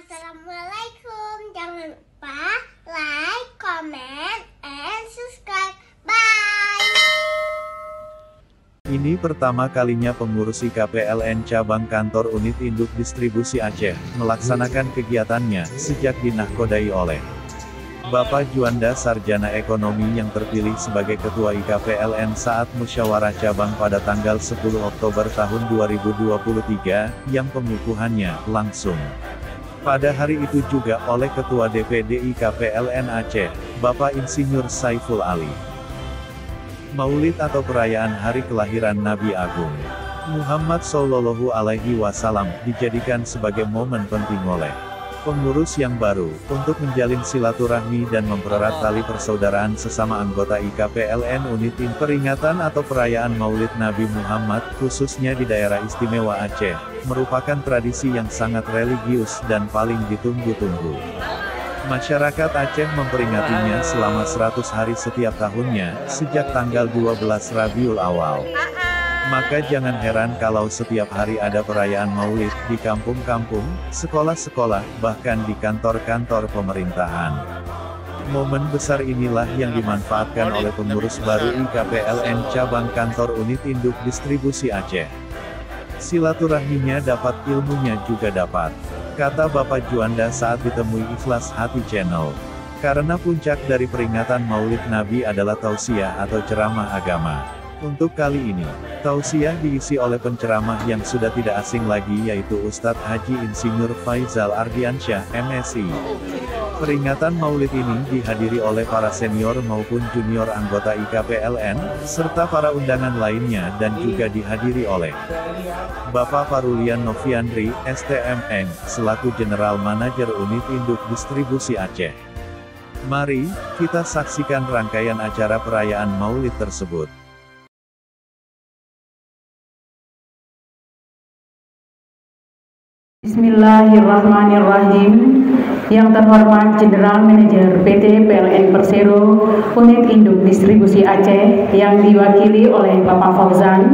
Assalamualaikum. Jangan lupa like, comment, and subscribe. Bye. Ini pertama kalinya pengurus IKPLN cabang kantor unit induk distribusi Aceh melaksanakan kegiatannya sejak dinahkodai oleh Bapak Juanda Sarjana Ekonomi yang terpilih sebagai Ketua IKPLN saat musyawarah cabang pada tanggal 10 Oktober tahun 2023, yang pengukuhannya langsung pada hari itu juga oleh Ketua DPD IKPLN Aceh, Bapak Insinyur Saiful Ali. Maulid atau perayaan hari kelahiran Nabi Agung Muhammad Shallallahu Alaihi Wasallam dijadikan sebagai momen penting oleh pengurus yang baru untuk menjalin silaturahmi dan mempererat tali persaudaraan sesama anggota IKPLN unit peringatan atau perayaan Maulid Nabi Muhammad khususnya di daerah istimewa Aceh merupakan tradisi yang sangat religius dan paling ditunggu-tunggu. Masyarakat Aceh memperingatinya selama 100 hari setiap tahunnya, sejak tanggal 12 Rabiul Awal. Maka jangan heran kalau setiap hari ada perayaan Maulid, di kampung-kampung, sekolah-sekolah, bahkan di kantor-kantor pemerintahan. Momen besar inilah yang dimanfaatkan oleh pengurus baru IKPLN cabang kantor unit induk distribusi Aceh. Silaturahminya dapat, ilmunya juga dapat, kata Bapak Juanda saat ditemui Ikhlas Hati Channel. Karena puncak dari peringatan Maulid Nabi adalah tausiah atau ceramah agama. Untuk kali ini, tausiah diisi oleh penceramah yang sudah tidak asing lagi yaitu Ustadz Haji Insinyur Faizal Ardiansyah, MSI. Peringatan Maulid ini dihadiri oleh para senior maupun junior anggota IKPLN, serta para undangan lainnya dan juga dihadiri oleh Bapak Farulian Noviandri, STMN, selaku General Manager Unit Induk Distribusi Aceh. Mari, kita saksikan rangkaian acara perayaan Maulid tersebut. Bismillahirrahmanirrahim. Yang terhormat General Manager PT PLN Persero Unit Induk Distribusi Aceh yang diwakili oleh Bapak Fauzan.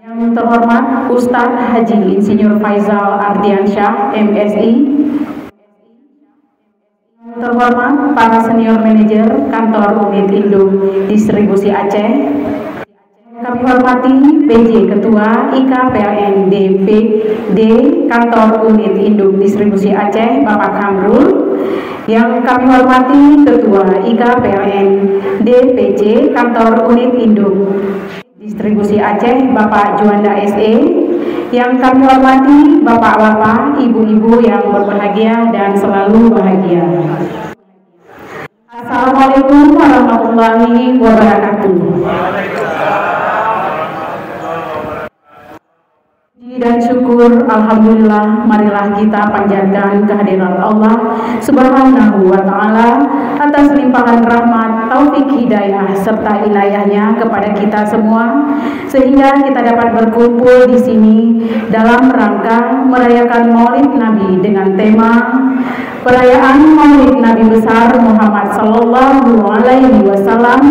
Yang terhormat Ustadz Haji Insinyur Faizal Ardiansyah, MSI. Yang terhormat para senior manajer kantor unit induk distribusi Aceh. Kami hormati PJ Ketua IKPLN DPD Kantor Unit Induk Distribusi Aceh, Bapak Kamrul. Yang kami hormati Ketua IKPLN DPC Kantor Unit Induk Distribusi Aceh, Bapak Juanda SE. Yang kami hormati Bapak-bapak, ibu-ibu yang berbahagia dan selalu bahagia. Assalamualaikum warahmatullahi wabarakatuh. Dan syukur, alhamdulillah, marilah kita panjatkan kehadiran Allah Subhanahu wa Ta'ala atas limpahan rahmat, taufik hidayah serta inayahnya kepada kita semua, sehingga kita dapat berkumpul di sini dalam rangka merayakan Maulid Nabi dengan tema perayaan Maulid Nabi besar Muhammad Sallallahu Alaihi Wasallam.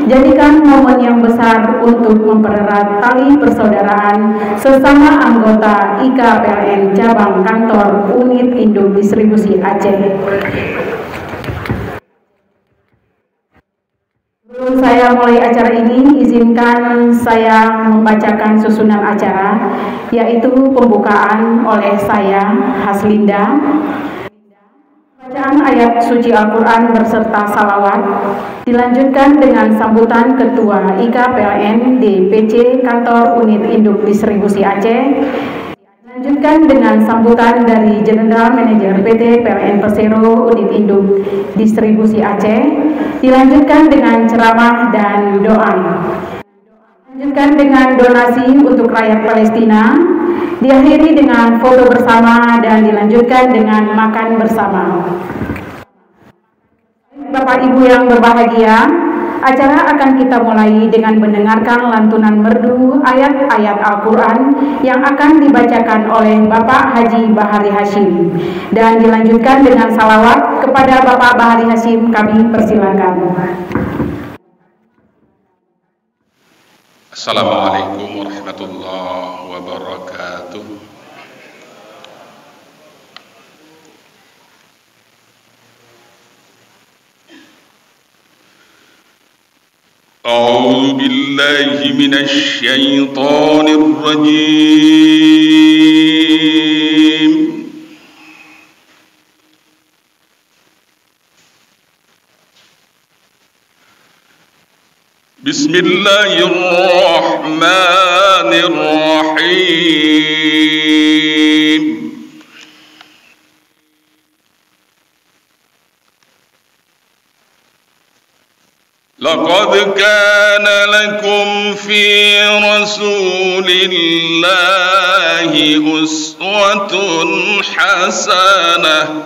Jadikan momen yang besar untuk mempererat tali persaudaraan sesama anggota IKPLN cabang kantor unit induk distribusi Aceh. Sebelum saya mulai acara ini, izinkan saya membacakan susunan acara, yaitu pembukaan oleh saya, Haslinda. Bacaan ayat suci Al-Quran berserta salawat, dilanjutkan dengan sambutan Ketua IKPLN DPC Kantor Unit Induk Distribusi Aceh, dilanjutkan dengan sambutan dari General Manager PT PLN Persero Unit Induk Distribusi Aceh, dilanjutkan dengan ceramah dan doa, dilanjutkan dengan donasi untuk rakyat Palestina, diakhiri dengan foto bersama dan dilanjutkan dengan makan bersama. Bapak Ibu yang berbahagia, acara akan kita mulai dengan mendengarkan lantunan merdu ayat-ayat Al-Quran yang akan dibacakan oleh Bapak Haji Bahari Hashim dan dilanjutkan dengan salawat kepada Bapak Bahari Hashim. Kami persilakan. Assalamualaikum warahmatullahi wabarakatuh. بالله من الشيطان الرجيم. بسم الله الرحمن الرحيم. لقد كان لكم في رسول الله أسوة حسنة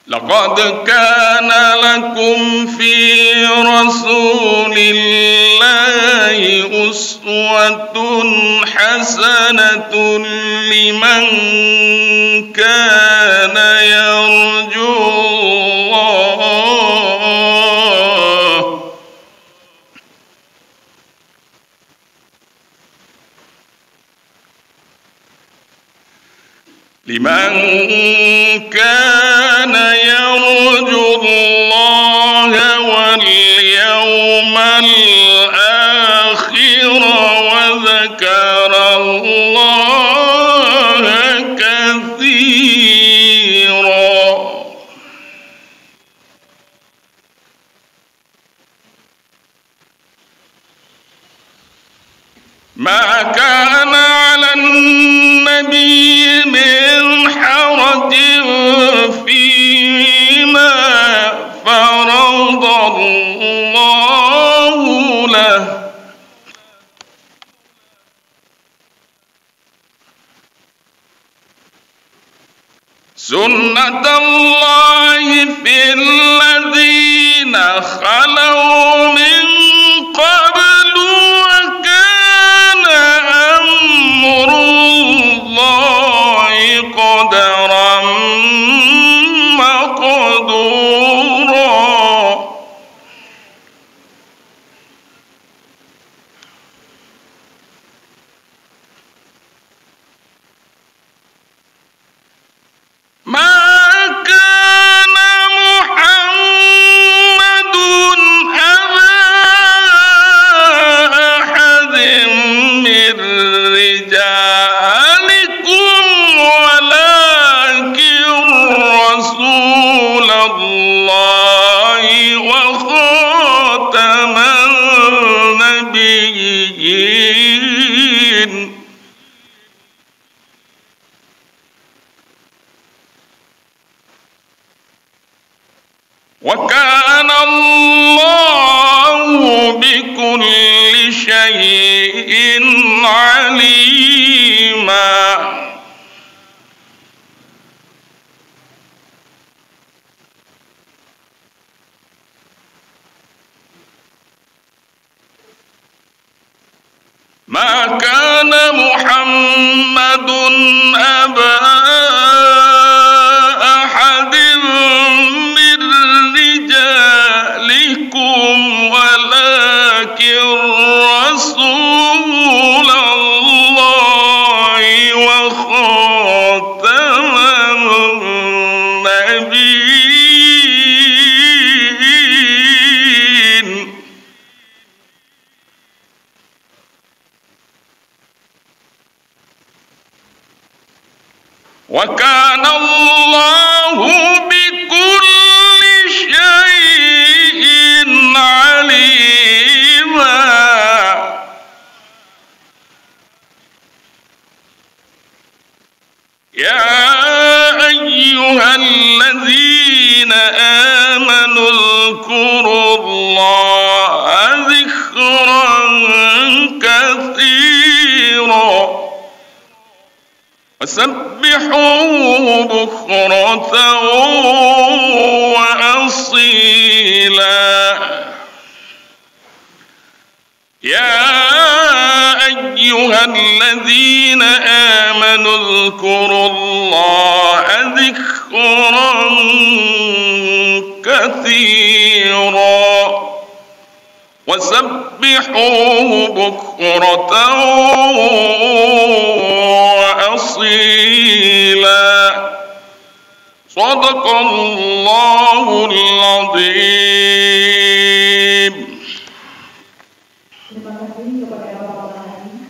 لقد كان لكم في رسول الله أسوة حسنة لمن كان يرجو الله واليوم الآخر وذكر الله كثيرا. ما كان على النبي من حرج فيما فرض الله له سنة الله في الذين خلوا من قبل وكان أمر الله قدرا مقدورا. ما كان محمد أبا أحد من رجالكم ولكن رسول الله وخاتم النبيين. وكان الله بكل شيء عليما. ما كان محمد أبا أحد من رجالكم ولكن رسول الله وخاتم النبيين. وكان الله بكل شيء عليما. يا أيها الذين آمنوا اذكروا الله ذكرا كثيرا وسبحوه بكرة وأصيلا. يا أيها الذين آمنوا اذكروا الله ذكرا كثيرا وسبحوه بكرة وأصيلا. Sadaqallahul Azim. Terima kasih kepada Bapak Hadi.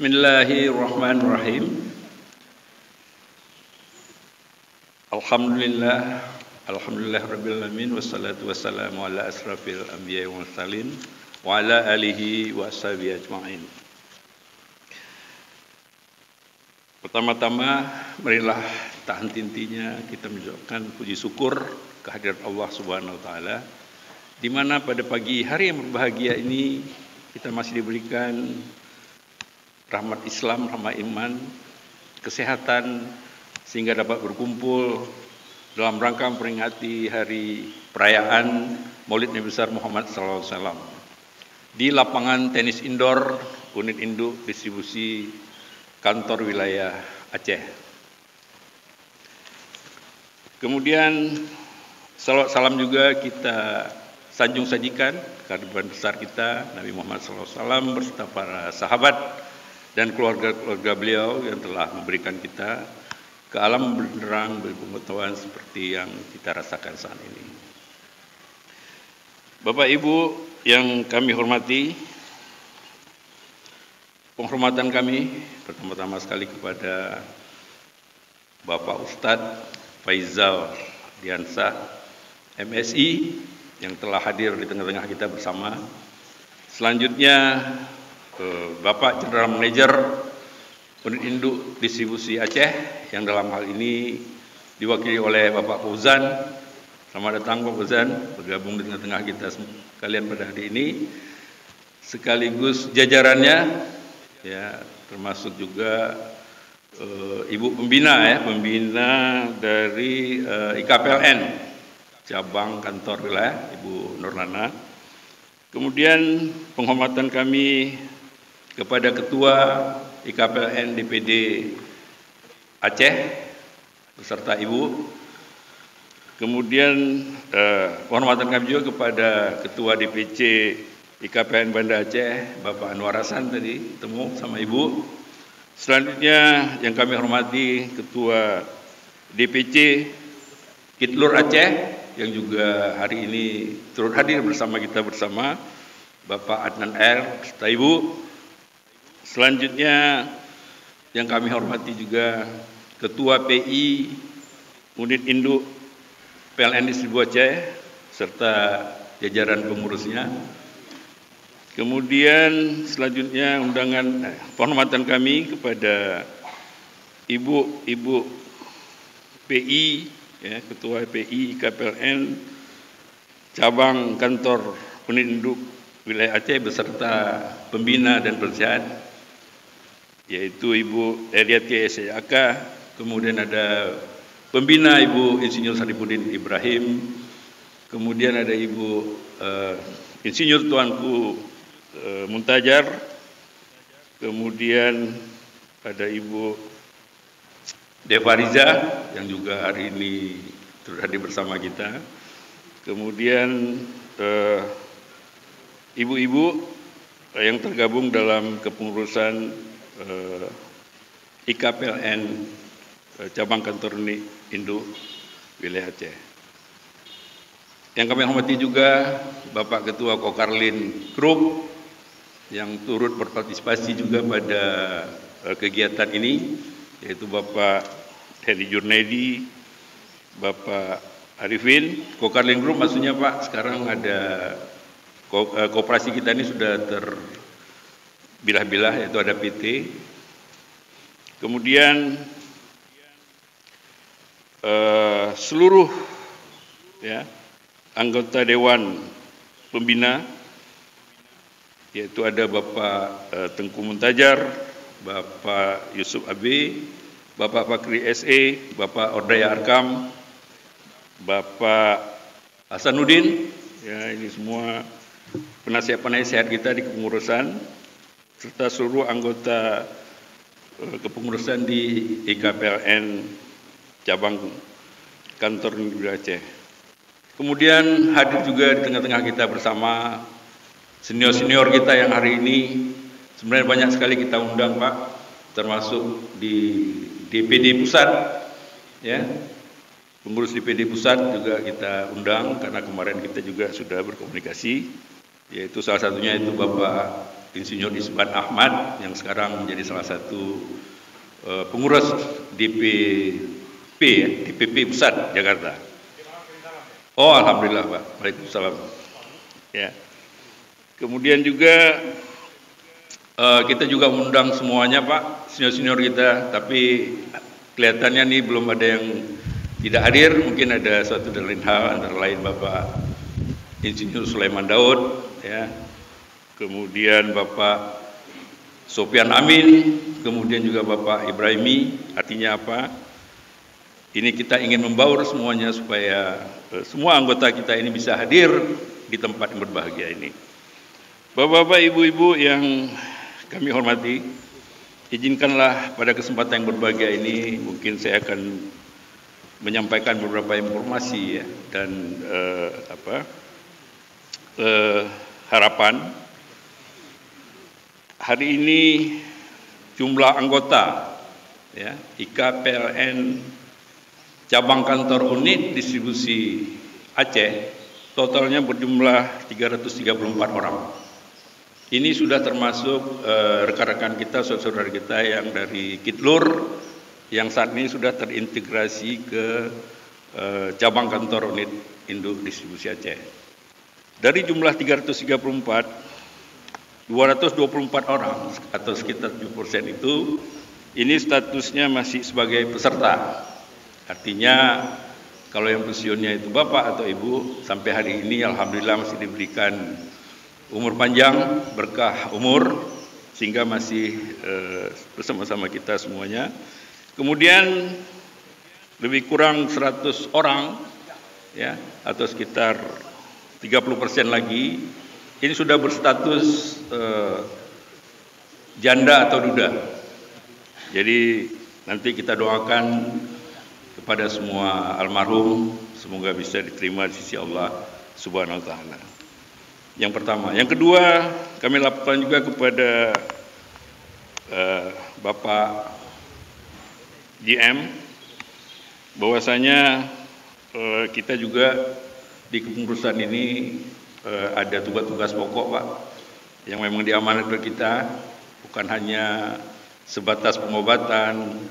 Bismillahirrahmanirrahim. Alhamdulillah Alhamdulillahirrabbilalamin. Wassalatu wassalamu ala asrafil anbiya wal mursalin wa ala alihi wa ashabihi ajma'in. Pertama-tama, marilah tak henti-hentinya kita mengucapkan puji syukur kehadirat Allah Subhanahu wa taala, di mana pada pagi hari yang berbahagia ini kita masih diberikan rahmat Islam, rahmat iman, kesehatan, sehingga dapat berkumpul dalam rangka memperingati hari perayaan Maulid Nabi besar Muhammad SAW di lapangan tenis indoor unit induk distribusi kantor wilayah Aceh. Kemudian salawat salam juga kita sanjung sajikan kehadiran besar kita Nabi Muhammad SAW beserta para sahabat dan keluarga-keluarga beliau yang telah memberikan kita ke alam benderang berpengetahuan seperti yang kita rasakan saat ini. Bapak Ibu yang kami hormati, penghormatan kami pertama-tama sekali kepada Bapak Ustadz Faizal Diansah, MSI, yang telah hadir di tengah-tengah kita bersama. Selanjutnya Bapak General Manager Unit Induk Distribusi Aceh, yang dalam hal ini diwakili oleh Bapak Fauzan. Selamat datang Pak Fauzan, bergabung di tengah-tengah kita sekalian pada hari ini. Sekaligus jajarannya, ya, termasuk juga Ibu Pembina dari IKPLN cabang kantor wilayah, Ibu Nurlana. Kemudian penghormatan kami kepada Ketua IKPLN DPD Aceh beserta Ibu. Kemudian penghormatan kami juga kepada Ketua DPC IKPLN Banda Aceh, Bapak Anwar Hasan, tadi ketemu sama Ibu. Selanjutnya yang kami hormati Ketua DPC Kitlur Aceh yang juga hari ini turut hadir bersama kita bersama, Bapak Adnan R serta Ibu. Selanjutnya yang kami hormati juga Ketua PI Unit Induk PLN Distribu Aceh serta jajaran pengurusnya. Kemudian selanjutnya penghormatan kami kepada Ibu PI, ya, Ketua PI KPLN cabang kantor Unit Induk wilayah Aceh beserta pembina dan penasihat, yaitu Ibu Eriati SYK. Kemudian ada pembina Ibu Insinyur Saripudin Ibrahim. Kemudian ada Ibu Insinyur Tuanku Muntajar. Kemudian ada Ibu Devariza yang juga hari ini turut hadir bersama kita. Kemudian ibu-ibu yang tergabung dalam kepengurusan IKPLN cabang kantor Induk wilayah Aceh. Yang kami hormati juga Bapak Ketua Kokarlin Group yang turut berpartisipasi juga pada kegiatan ini, yaitu Bapak Hedi Jurnedi, Bapak Arifin. Kokarlin Group maksudnya Pak, sekarang ada koperasi kita ini sudah terbilah-bilah, yaitu ada PT. Kemudian seluruh, ya, anggota Dewan Pembina, yaitu ada Bapak Tengku Muntajar, Bapak Yusuf Abi, Bapak Fakri SE, Bapak Ordaya Arkam, Bapak Hasanuddin, ya, ini semua penasihat-penasihat kita di kepengurusan, serta seluruh anggota kepengurusan di IKPLN cabang kantor wilayah Aceh. Kemudian hadir juga di tengah-tengah kita bersama senior-senior kita yang hari ini sebenarnya banyak sekali kita undang Pak, termasuk di DPD Pusat, ya, pengurus DPD Pusat juga kita undang karena kemarin kita juga sudah berkomunikasi, yaitu salah satunya itu Bapak Insinyur Isban Ahmad yang sekarang menjadi salah satu pengurus DPP Pusat Jakarta. Oh, alhamdulillah Pak. Waalaikumsalam. Ya. Kemudian juga kita juga mengundang semuanya Pak, senior-senior kita, tapi kelihatannya nih belum ada yang tidak hadir. Mungkin ada suatu dan lain hal, antara lain Bapak Insinyur Sulaiman Daud, ya. Kemudian Bapak Sofian Amin, kemudian juga Bapak Ibrahimi. Artinya apa? Ini kita ingin membaur semuanya supaya semua anggota kita ini bisa hadir di tempat yang berbahagia ini. Bapak-bapak, ibu-ibu yang kami hormati, izinkanlah pada kesempatan yang berbahagia ini mungkin saya akan menyampaikan beberapa informasi ya, dan harapan. Hari ini jumlah anggota ya, IKPLN cabang kantor unit distribusi Aceh totalnya berjumlah 334 orang. Ini sudah termasuk rekan-rekan kita, saudara-saudara kita yang dari Kitlur yang saat ini sudah terintegrasi ke cabang kantor unit induk distribusi Aceh. Dari jumlah 334, 224 orang atau sekitar 7% itu ini statusnya masih sebagai peserta. Artinya kalau yang pensiunnya itu bapak atau ibu sampai hari ini alhamdulillah masih diberikan umur panjang, berkah umur, sehingga masih bersama-sama kita semuanya. Kemudian lebih kurang 100 orang ya, atau sekitar 30% lagi ini sudah berstatus janda atau duda. Jadi nanti kita doakan kepada semua almarhum semoga bisa diterima di sisi Allah Subhanahu wa taala. Yang pertama, yang kedua kami laporkan juga kepada Bapak GM bahwasanya kita juga di kepengurusan ini ada tugas-tugas pokok Pak yang memang diamanatkan kita, bukan hanya sebatas pengobatan,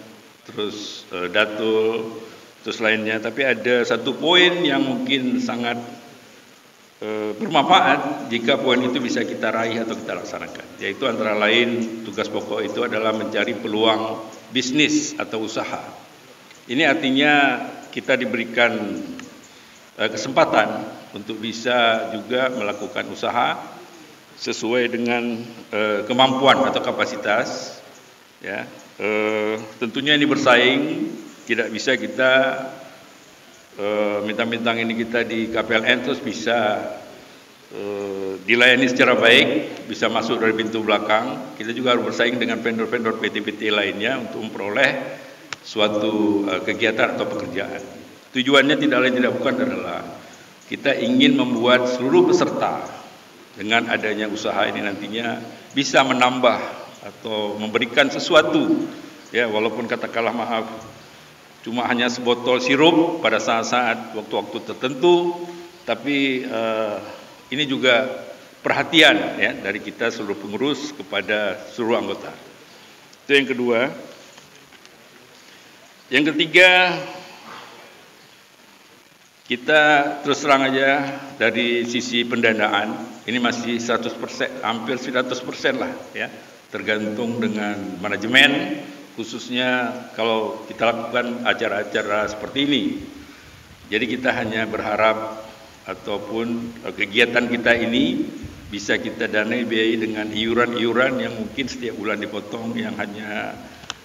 terus datul, terus lainnya, tapi ada satu poin yang mungkin sangat bermanfaat jika poin itu bisa kita raih atau kita laksanakan, yaitu antara lain tugas pokok itu adalah mencari peluang bisnis atau usaha. Ini artinya kita diberikan kesempatan untuk bisa juga melakukan usaha sesuai dengan kemampuan atau kapasitas ya. Tentunya ini bersaing, tidak bisa kita mentang-mentang ini kita di KPLN terus bisa dilayani secara baik, bisa masuk dari pintu belakang. Kita juga harus bersaing dengan vendor-vendor PT-PT lainnya untuk memperoleh suatu kegiatan atau pekerjaan. Tujuannya tidak lain tidak bukan adalah kita ingin membuat seluruh peserta dengan adanya usaha ini nantinya bisa menambah atau memberikan sesuatu ya, walaupun katakanlah maaf cuma hanya sebotol sirup pada saat-saat waktu-waktu tertentu, tapi ini juga perhatian ya dari kita seluruh pengurus kepada seluruh anggota. Itu yang kedua. Yang ketiga, kita terus terang aja dari sisi pendanaan ini masih 100%, hampir 100% lah ya, tergantung dengan manajemen, khususnya kalau kita lakukan acara-acara seperti ini. Jadi kita hanya berharap ataupun kegiatan kita ini bisa kita danai biayai dengan iuran-iuran yang mungkin setiap bulan dipotong, yang hanya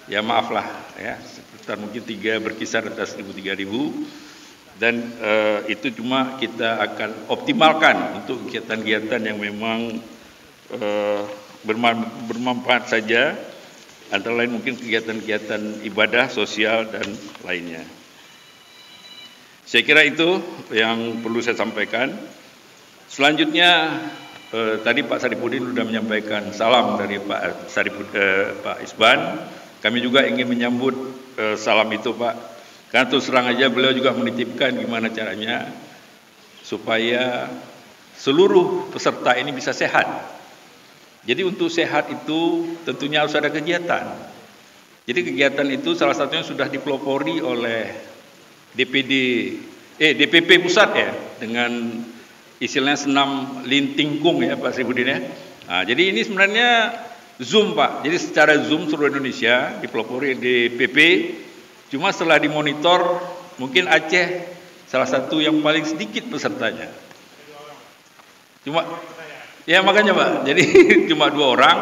ya maaf lah ya sekitar mungkin berkisar atas 1.000-3.000, dan itu cuma kita akan optimalkan untuk kegiatan-kegiatan yang memang bermanfaat saja, antara lain mungkin kegiatan-kegiatan ibadah, sosial, dan lainnya. Saya kira itu yang perlu saya sampaikan. Selanjutnya, tadi Pak Saripudin sudah menyampaikan salam dari Pak Isban. Kami juga ingin menyambut salam itu Pak. Karena terus terang aja beliau juga menitipkan gimana caranya supaya seluruh peserta ini bisa sehat. Jadi untuk sehat itu tentunya harus ada kegiatan. Jadi kegiatan itu salah satunya sudah dipelopori oleh DPP pusat ya. dengan istilahnya senam lintingkung ya Pak Sribudin ya. Nah, jadi ini sebenarnya Zoom Pak, jadi secara Zoom seluruh Indonesia dipelopori di PP, cuma setelah dimonitor mungkin Aceh salah satu yang paling sedikit pesertanya. Cuma, ya makanya Pak, jadi cuma 2 orang.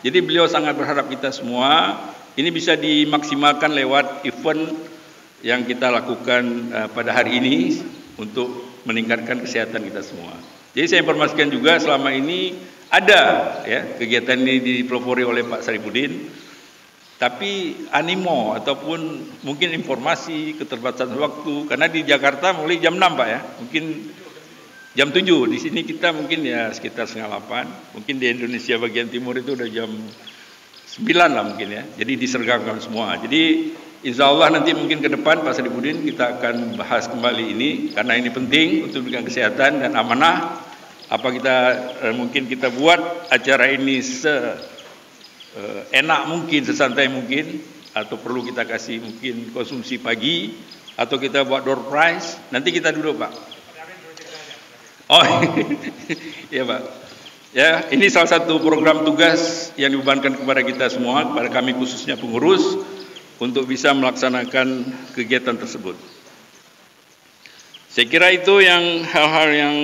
Jadi beliau sangat berharap kita semua ini bisa dimaksimalkan lewat event yang kita lakukan pada hari ini untuk meningkatkan kesehatan kita semua. Jadi saya informasikan juga selama ini ada ya kegiatan ini dipelopori oleh Pak Saripudin, tapi animo ataupun mungkin informasi keterbatasan waktu, karena di Jakarta mulai jam 6 Pak ya, mungkin jam 7, di sini kita mungkin ya sekitar 7:30, mungkin di Indonesia bagian timur itu udah jam 9 lah mungkin ya, jadi disergakan semua. Jadi insya Allah nanti mungkin ke depan Pak Saripudin kita akan bahas kembali ini, karena ini penting untuk memberikan kesehatan dan amanah. Apa kita mungkin kita buat acara ini enak mungkin, sesantai mungkin, atau perlu kita kasih mungkin konsumsi pagi, atau kita buat door prize, nanti kita duduk Pak. Oh iya Pak. Ya, ini salah satu program tugas yang dibebankan kepada kita semua, kepada kami khususnya pengurus, untuk bisa melaksanakan kegiatan tersebut. Saya kira itu yang hal-hal yang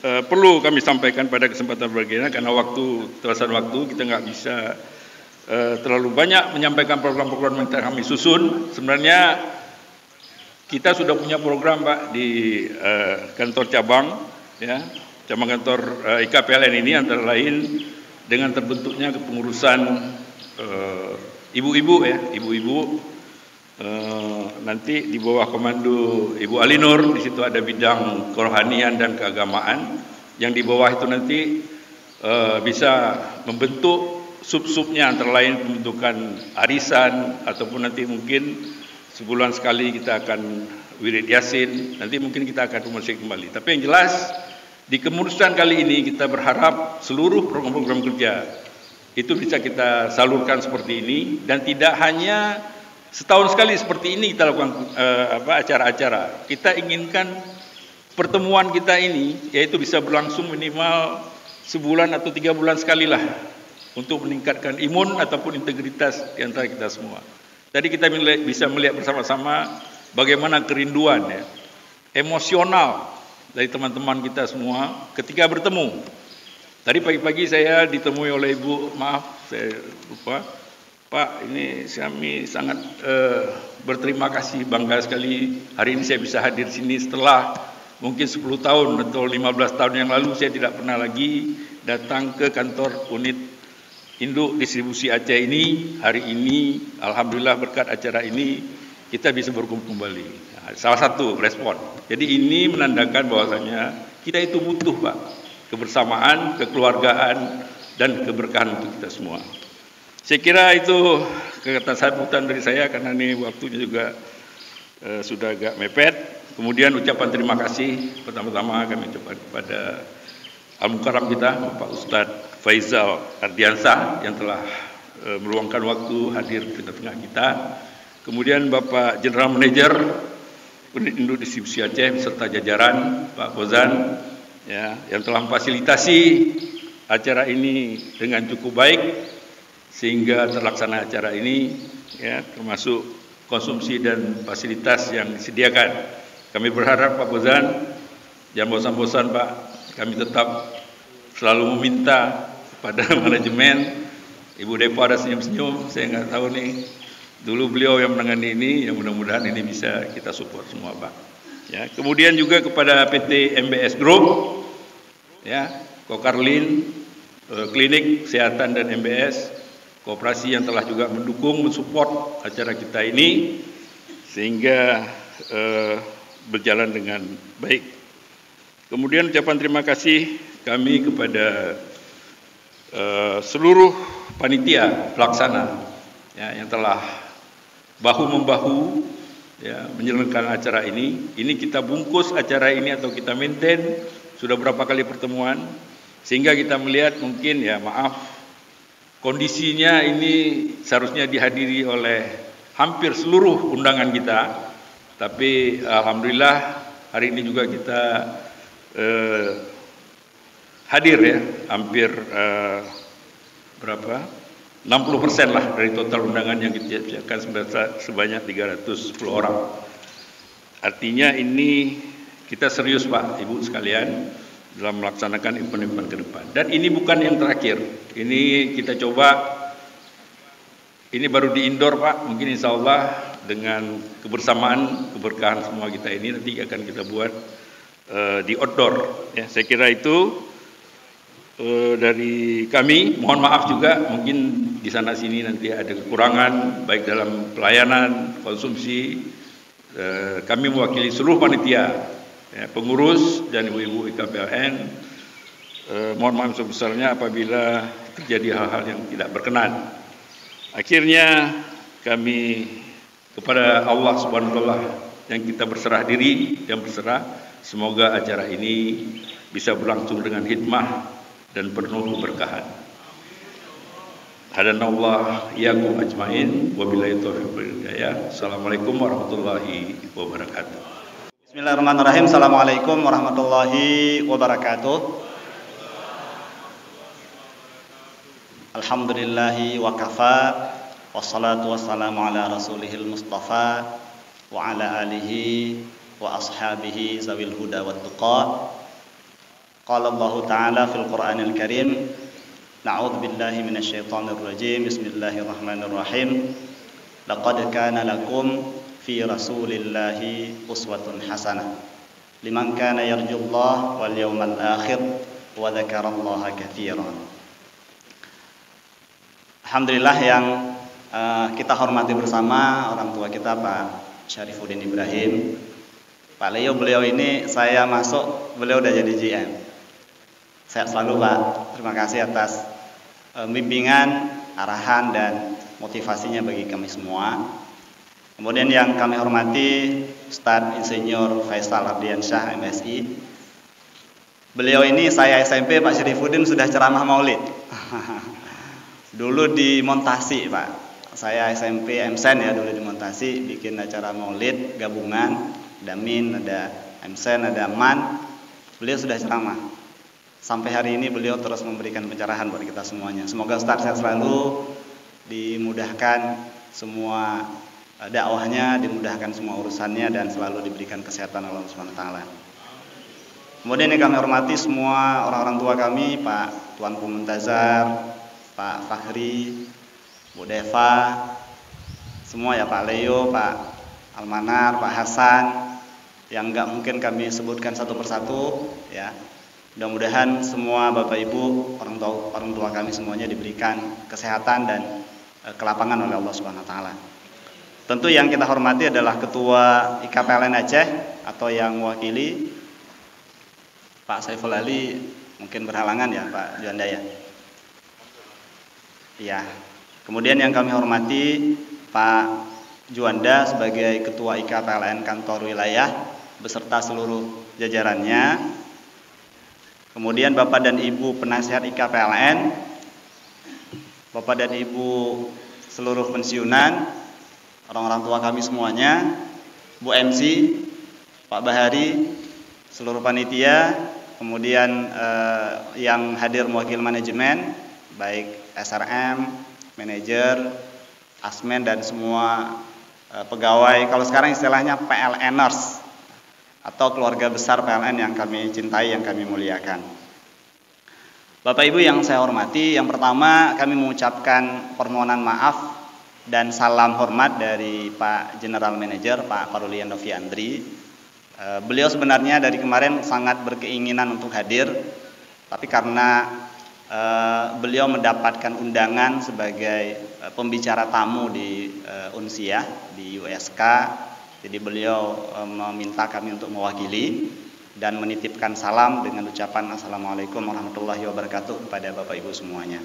perlu kami sampaikan pada kesempatan berbagai, karena terbatas waktu kita nggak bisa terlalu banyak menyampaikan program-program yang kami susun. Sebenarnya kita sudah punya program Pak di kantor cabang, ya, cabang kantor IKPLN ini, antara lain dengan terbentuknya kepengurusan ibu-ibu ya, ibu-ibu nanti di bawah komando Ibu Alinur. Di situ ada bidang kerohanian dan keagamaan, yang di bawah itu nanti bisa membentuk sub-subnya, antara lain pembentukan arisan, ataupun nanti mungkin sebulan sekali kita akan wirid yasin, nanti mungkin kita akan komunikasi kembali. Tapi yang jelas di kepengurusan kali ini kita berharap seluruh program-program kerja itu bisa kita salurkan seperti ini, dan tidak hanya setahun sekali seperti ini kita lakukan acara-acara. Kita inginkan pertemuan kita ini yaitu bisa berlangsung minimal sebulan atau 3 bulan sekali lah, untuk meningkatkan imun ataupun integritas di antara kita semua. Tadi kita bisa melihat bersama-sama bagaimana kerinduan ya, emosional dari teman-teman kita semua ketika bertemu. Tadi pagi-pagi saya ditemui oleh Ibu, maaf saya lupa, Pak, ini kami sangat berterima kasih, bangga sekali hari ini saya bisa hadir di sini setelah mungkin 10 tahun atau 15 tahun yang lalu saya tidak pernah lagi datang ke kantor unit induk distribusi Aceh ini. Hari ini alhamdulillah berkat acara ini kita bisa berkumpul kembali. Nah, salah satu respon. Jadi ini menandakan bahwasanya kita itu butuh Pak kebersamaan, kekeluargaan, dan keberkahan untuk kita semua. Saya kira itu kata sambutan dari saya, karena ini waktunya juga sudah agak mepet. Kemudian ucapan terima kasih pertama-tama kami ucapkan kepada Al-Mukarram kita, Bapak Ustadz Faizal Ardiansah, yang telah meluangkan waktu hadir di tengah-tengah kita. Kemudian Bapak General Manager Unit Induk Distribusi Aceh beserta jajaran, Pak Bozan, ya, yang telah memfasilitasi acara ini dengan cukup baik sehingga terlaksana acara ini, ya, termasuk konsumsi dan fasilitas yang disediakan. Kami berharap Pak Bozan jangan bosan-bosan Pak, kami tetap selalu meminta kepada manajemen. Ibu Depo ada senyum-senyum, saya nggak tahu nih, dulu beliau yang menangani ini, yang mudah-mudahan ini bisa kita support semua Pak. Ya, kemudian juga kepada PT MBS Group, ya, Kokarlin, Klinik Kesehatan dan MBS, koperasi yang telah juga mendukung, mensupport acara kita ini sehingga berjalan dengan baik. Kemudian ucapan terima kasih kami kepada seluruh panitia pelaksana, ya, yang telah bahu-membahu, ya, menjalankan acara ini. Ini kita bungkus acara ini atau kita maintain sudah berapa kali pertemuan, sehingga kita melihat mungkin, ya maaf, kondisinya ini seharusnya dihadiri oleh hampir seluruh undangan kita, tapi alhamdulillah hari ini juga kita hadir ya, hampir berapa? 60% lah dari total undangan yang kita siapkan sebanyak 310 orang. Artinya ini kita serius Pak, Ibu sekalian dalam melaksanakan event-event ke depan. Dan ini bukan yang terakhir. Ini kita coba, ini baru di indoor Pak, mungkin insya Allah dengan kebersamaan, keberkahan semua kita ini nanti akan kita buat di outdoor. Ya, saya kira itu dari kami. Mohon maaf juga mungkin di sana sini nanti ada kekurangan baik dalam pelayanan, konsumsi. Kami mewakili seluruh panitia, ya, pengurus dan ibu-ibu IKPLN. Mohon maaf sebesarnya apabila terjadi hal-hal yang tidak berkenan. Akhirnya kami kepada Allah Subhanahu wa taala yang kita berserah diri dan berserah, semoga acara ini bisa berlangsung dengan hikmah dan penuh keberkahan. Hadanallah iyyakum ajmain, wabillahi taufiq wal hidayah. Assalamualaikum warahmatullahi wabarakatuh. Bismillahirrahmanirrahim. Assalamualaikum warahmatullahi wabarakatuh. Alhamdulillahi wa kafa, wassalatu wassalamu ala rasulihil mustafa wa ala alihi wa ashabihi zawil huda wat tuqa. Qala Allah Ta'ala fil Qur'anil Karim, na'udzu billahi minasyaitonir rajim. Bismillahirrahmanirrahim. Laqad kana lakum fi rasulillahi uswatun hasanah liman kana yarjullaha wal yawmal akhir wa dzakarallaha katsiran. Alhamdulillah yang kita hormati bersama orang tua kita Pak Syarifuddin Ibrahim. Pak Leo, beliau ini saya masuk, beliau udah jadi GM. Sehat selalu Pak, terima kasih atas bimbingan, arahan dan motivasinya bagi kami semua. Kemudian yang kami hormati Ustadz Insinyur Faisal Ardiansyah MSI. Beliau ini saya SMP Pak Syarifuddin sudah ceramah maulid. Dulu di Montasi Pak, saya SMP MSen ya, dulu di Montasi bikin acara maulid gabungan, ada MIN, ada MSen, ada MAN. Beliau sudah ceramah. Sampai hari ini beliau terus memberikan pencerahan buat kita semuanya. Semoga Ustaz sehat selalu, dimudahkan semua dakwahnya, dimudahkan semua urusannya, dan selalu diberikan kesehatan Allah Subhanahu wa taala. Kemudian yang kami hormati semua orang-orang tua kami, Pak Tuanku Muntazar, Pak Fakhri, Bu Deva, semua ya, Pak Leo, Pak Almanar, Pak Hasan, yang enggak mungkin kami sebutkan satu persatu ya. Mudah-mudahan semua Bapak Ibu, orang tua kami semuanya diberikan kesehatan dan kelapangan oleh Allah Subhanahu wa taala. Tentu yang kita hormati adalah Ketua IKPLN Aceh atau yang mewakili Pak Saiful Ali, mungkin berhalangan ya Pak Juanda ya. Iya. Kemudian yang kami hormati Pak Juanda sebagai Ketua IKPLN Kantor Wilayah beserta seluruh jajarannya. Kemudian Bapak dan Ibu penasihat IKPLN, Bapak dan Ibu seluruh pensiunan, orang-orang tua kami semuanya, Bu MC, Pak Bahari, seluruh panitia, kemudian yang hadir mewakili manajemen, baik SRM, manajer, asmen dan semua pegawai, kalau sekarang istilahnya PLNers atau keluarga besar PLN yang kami cintai, yang kami muliakan. Bapak Ibu yang saya hormati, yang pertama kami mengucapkan permohonan maaf dan salam hormat dari Pak General Manager Pak Parulian Noviandri. Beliau sebenarnya dari kemarin sangat berkeinginan untuk hadir, tapi karena beliau mendapatkan undangan sebagai pembicara tamu di Unsiah di USK, jadi beliau meminta kami untuk mewakili dan menitipkan salam dengan ucapan Assalamualaikum warahmatullahi wabarakatuh kepada Bapak Ibu semuanya.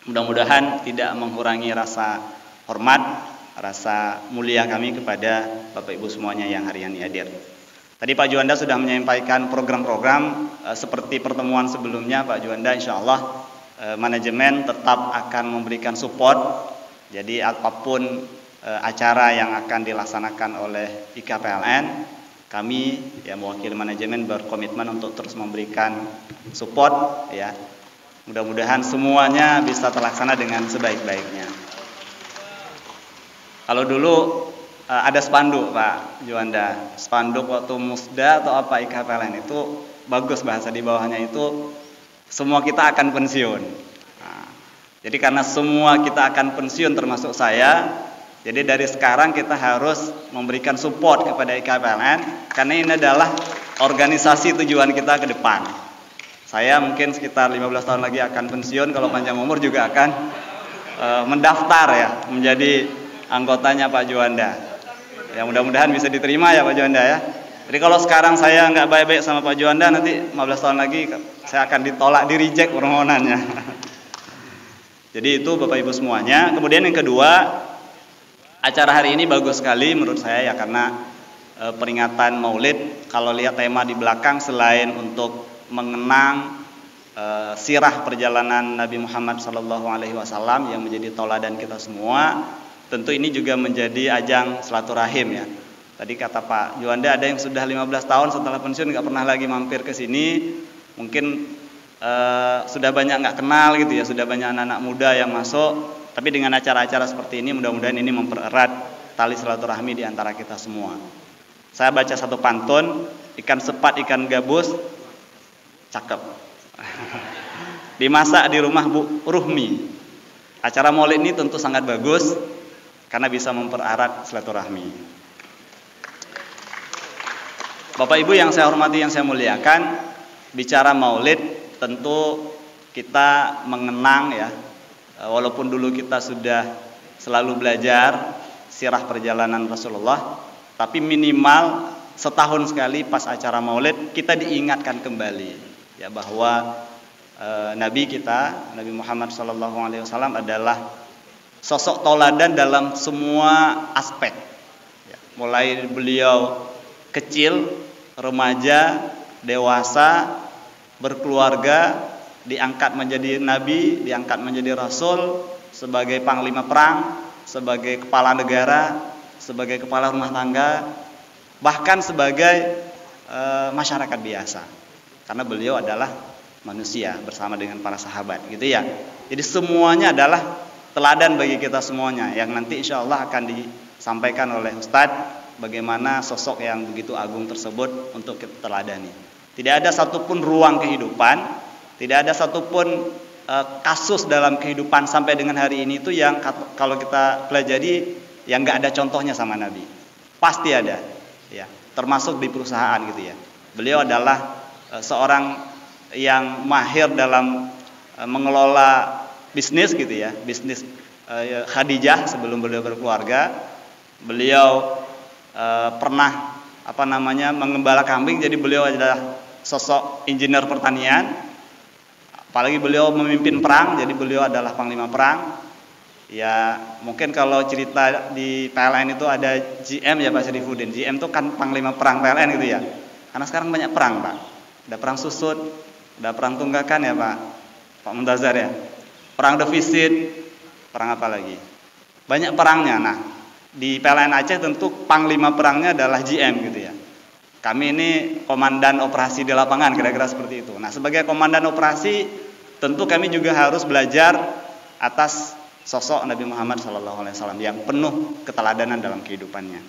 Mudah-mudahan tidak mengurangi rasa hormat, rasa mulia kami kepada Bapak Ibu semuanya yang hari ini hadir. Tadi Pak Juanda sudah menyampaikan program-program seperti pertemuan sebelumnya Pak Juanda, insya Allah manajemen tetap akan memberikan support. Jadi apapun acara yang akan dilaksanakan oleh IKPLN, kami ya mewakili manajemen berkomitmen untuk terus memberikan support ya. Mudah-mudahan semuanya bisa terlaksana dengan sebaik-baiknya. Kalau dulu ada spanduk Pak Juanda, spanduk waktu Musda atau apa IKPLN itu bagus bahasa di bawahnya itu semua kita akan pensiun. Nah, jadi karena semua kita akan pensiun termasuk saya, jadi dari sekarang kita harus memberikan support kepada IKPLN karena ini adalah organisasi tujuan kita ke depan. Saya mungkin sekitar 15 tahun lagi akan pensiun, kalau panjang umur juga akan mendaftar ya menjadi anggotanya Pak Juanda. Ya mudah-mudahan bisa diterima ya Pak Juanda ya. Jadi kalau sekarang saya nggak baik-baik sama Pak Juanda, nanti 15 tahun lagi saya akan ditolak, di-reject permohonannya. Jadi itu Bapak Ibu semuanya. Kemudian yang kedua, acara hari ini bagus sekali menurut saya ya karena peringatan Maulid. Kalau lihat tema di belakang selain untuk mengenang sirah perjalanan Nabi Muhammad SAW yang menjadi tauladan kita semua, tentu ini juga menjadi ajang silaturahim ya. Tadi kata Pak Juanda ada yang sudah 15 tahun setelah pensiun nggak pernah lagi mampir ke sini, mungkin sudah banyak nggak kenal gitu ya, sudah banyak anak-anak muda yang masuk. Tapi dengan acara-acara seperti ini mudah-mudahan ini mempererat tali silaturahmi di antara kita semua. Saya baca satu pantun, ikan sepat ikan gabus cakep. Dimasak di rumah Bu Ruhmi. Acara Maulid ini tentu sangat bagus karena bisa mempererat silaturahmi. Bapak Ibu yang saya hormati, yang saya muliakan, bicara Maulid tentu kita mengenang ya. Walaupun dulu kita sudah selalu belajar sirah perjalanan Rasulullah, tapi minimal setahun sekali pas acara Maulid kita diingatkan kembali ya bahwa Nabi kita, Nabi Muhammad SAW adalah sosok tauladan dalam semua aspek. Ya, mulai beliau kecil, remaja, dewasa, berkeluarga, diangkat menjadi nabi, diangkat menjadi rasul, sebagai panglima perang, sebagai kepala negara, sebagai kepala rumah tangga, bahkan sebagai masyarakat biasa. Karena beliau adalah manusia bersama dengan para sahabat gitu ya. Jadi semuanya adalah teladan bagi kita semuanya yang nanti insya Allah akan disampaikan oleh Ustadz bagaimana sosok yang begitu agung tersebut untuk kita teladani. Tidak ada satupun ruang kehidupan, tidak ada satupun kasus dalam kehidupan sampai dengan hari ini itu yang kalau kita pelajari yang nggak ada contohnya sama Nabi. Pasti ada, ya. Termasuk di perusahaan gitu ya. Beliau adalah seorang yang mahir dalam mengelola bisnis gitu ya, bisnis Khadijah sebelum beliau berkeluarga. Beliau pernah mengembala kambing, jadi beliau adalah sosok insinyur pertanian. Apalagi beliau memimpin perang, jadi beliau adalah panglima perang. Ya mungkin kalau cerita di PLN itu ada GM ya Pak Syarifuddin. GM itu kan panglima perang PLN gitu ya. Karena sekarang banyak perang Pak. Ada perang susut, ada perang tunggakan ya Pak Muntazar ya. Perang defisit, perang apa lagi? Banyak perangnya. Nah, di PLN Aceh tentu panglima perangnya adalah GM gitu ya. Kami ini komandan operasi di lapangan, kira-kira seperti itu. Nah, sebagai komandan operasi, tentu kami juga harus belajar atas sosok Nabi Muhammad SAW yang penuh keteladanan dalam kehidupannya.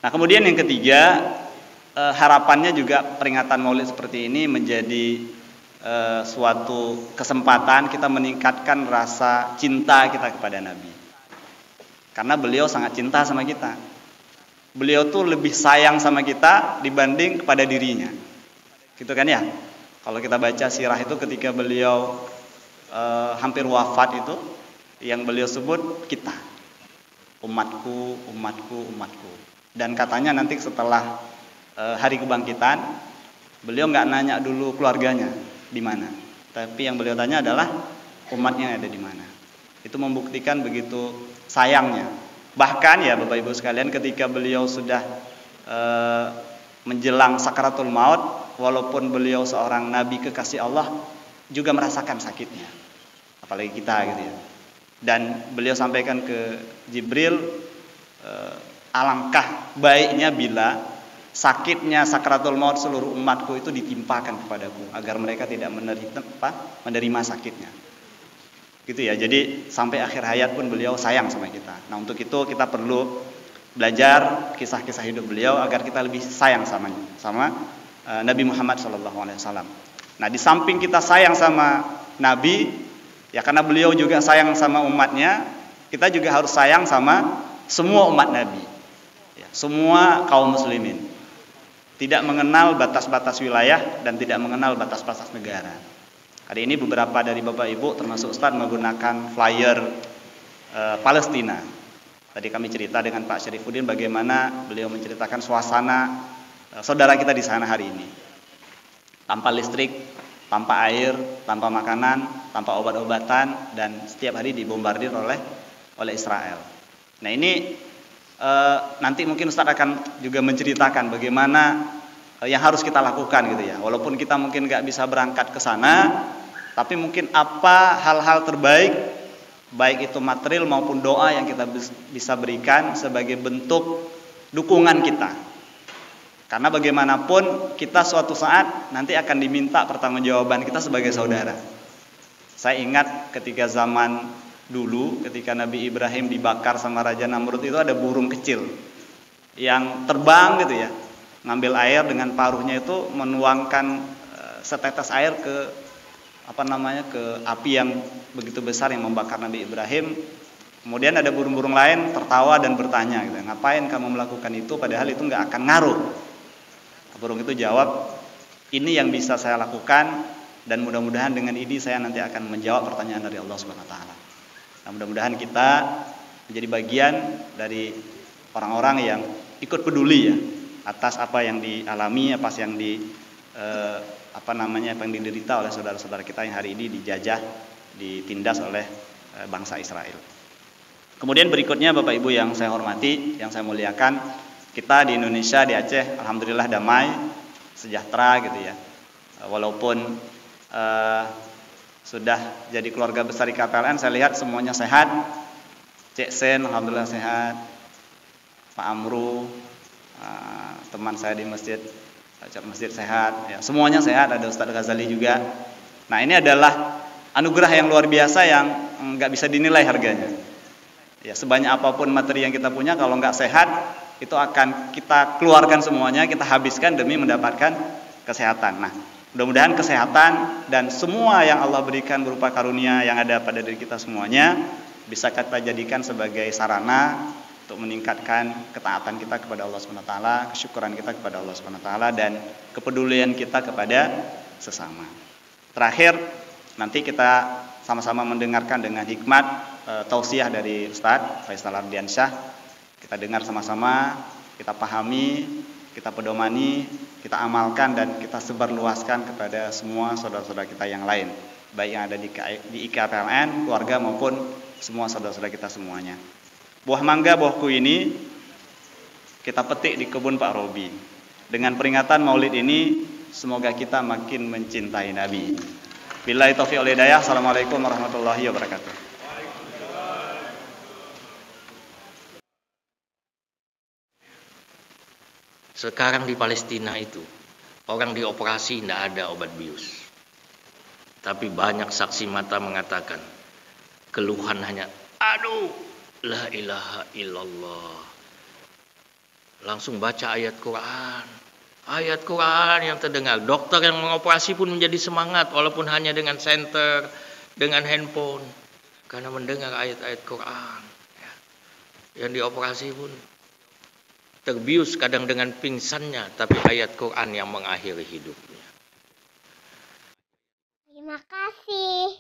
Nah, kemudian yang ketiga, harapannya juga peringatan Maulid seperti ini menjadi suatu kesempatan kita meningkatkan rasa cinta kita kepada Nabi. Karena beliau sangat cinta sama kita. Beliau tuh lebih sayang sama kita dibanding kepada dirinya. Gitu kan ya? Kalau kita baca sirah itu ketika beliau hampir wafat itu, yang beliau sebut kita. Umatku, umatku, umatku. Dan katanya nanti setelah hari kebangkitan, beliau nggak nanya dulu keluarganya di mana, tapi yang beliau tanya adalah umatnya ada di mana. Itu membuktikan begitu sayangnya. Bahkan ya Bapak Ibu sekalian, ketika beliau sudah menjelang sakaratul maut, walaupun beliau seorang nabi kekasih Allah, juga merasakan sakitnya. Apalagi kita gitu ya. Dan beliau sampaikan ke Jibril, alangkah baiknya bila sakitnya sakratul maut seluruh umatku itu ditimpakan kepadaku agar mereka tidak menerima sakitnya. Gitu ya. Jadi sampai akhir hayat pun beliau sayang sama kita. Nah, untuk itu kita perlu belajar kisah-kisah hidup beliau agar kita lebih sayang sama Nabi Muhammad SAW. Nah, di samping kita sayang sama Nabi, ya karena beliau juga sayang sama umatnya, kita juga harus sayang sama semua umat Nabi, ya, semua kaum muslimin. Tidak mengenal batas-batas wilayah dan tidak mengenal batas-batas negara. Hari ini beberapa dari Bapak Ibu termasuk Ustadz menggunakan flyer Palestina. Tadi kami cerita dengan Pak Syarifuddin bagaimana beliau menceritakan suasana saudara kita di sana hari ini. Tanpa listrik, tanpa air, tanpa makanan, tanpa obat-obatan, dan setiap hari dibombardir oleh Israel. Nah, ini nanti mungkin Ustadz akan juga menceritakan bagaimana yang harus kita lakukan gitu ya. Walaupun kita mungkin nggak bisa berangkat ke sana, tapi mungkin apa hal-hal terbaik, baik itu material maupun doa yang kita bisa berikan sebagai bentuk dukungan kita. Karena bagaimanapun kita suatu saat nanti akan diminta pertanggungjawaban kita sebagai saudara. Saya ingat ketika zaman dulu, ketika Nabi Ibrahim dibakar sama Raja Namrud, itu ada burung kecil yang terbang gitu ya, ngambil air dengan paruhnya itu menuangkan setetes air ke api yang begitu besar yang membakar Nabi Ibrahim. Kemudian ada burung-burung lain tertawa dan bertanya gitu, ngapain kamu melakukan itu padahal itu nggak akan ngaruh. Burung itu jawab, ini yang bisa saya lakukan dan mudah-mudahan dengan ini saya nanti akan menjawab pertanyaan dari Allah Subhanahu wa taala. Nah, mudah-mudahan kita menjadi bagian dari orang-orang yang ikut peduli ya atas apa yang dialami, apa yang yang diderita oleh saudara-saudara kita yang hari ini dijajah, ditindas oleh bangsa Israel. Kemudian berikutnya Bapak Ibu yang saya hormati, yang saya muliakan, kita di Indonesia, di Aceh, alhamdulillah damai, sejahtera gitu ya. Walaupun sudah jadi keluarga besar IKPLN, saya lihat semuanya sehat. Cek Sen, alhamdulillah sehat. Pak Amru, teman saya di masjid sehat. Ya, semuanya sehat. Ada Ustadz Ghazali juga. Nah, ini adalah anugerah yang luar biasa yang nggak bisa dinilai harganya. Ya, sebanyak apapun materi yang kita punya, kalau nggak sehat, itu akan kita keluarkan semuanya, kita habiskan demi mendapatkan kesehatan. Nah, mudah-mudahan kesehatan dan semua yang Allah berikan berupa karunia yang ada pada diri kita semuanya bisa kita jadikan sebagai sarana untuk meningkatkan ketaatan kita kepada Allah SWT, kesyukuran kita kepada Allah SWT, dan kepedulian kita kepada sesama. Terakhir, nanti kita sama-sama mendengarkan dengan hikmat tausiah dari Ustadz Faisal Ardiansyah. Kita dengar sama-sama, kita pahami, kita pedomani, kita amalkan, dan kita sebarluaskan kepada semua saudara-saudara kita yang lain, baik yang ada di IKPLN, keluarga maupun semua saudara-saudara kita semuanya. Buah mangga, buahku ini kita petik di kebun Pak Robi. Dengan peringatan Maulid ini, semoga kita makin mencintai Nabi. Billahi taufiq wal hidayah. Assalamualaikum warahmatullahi wabarakatuh. Sekarang di Palestina itu orang dioperasi tidak ada obat bius. Tapi banyak saksi mata mengatakan keluhan hanya aduh, la ilaha illallah. Langsung baca ayat Quran. Ayat Quran yang terdengar. Dokter yang mengoperasi pun menjadi semangat walaupun hanya dengan senter, dengan handphone, karena mendengar ayat-ayat Quran. Yang dioperasi pun terbius kadang dengan pingsannya, tapi ayat Quran yang mengakhiri hidupnya. Terima kasih.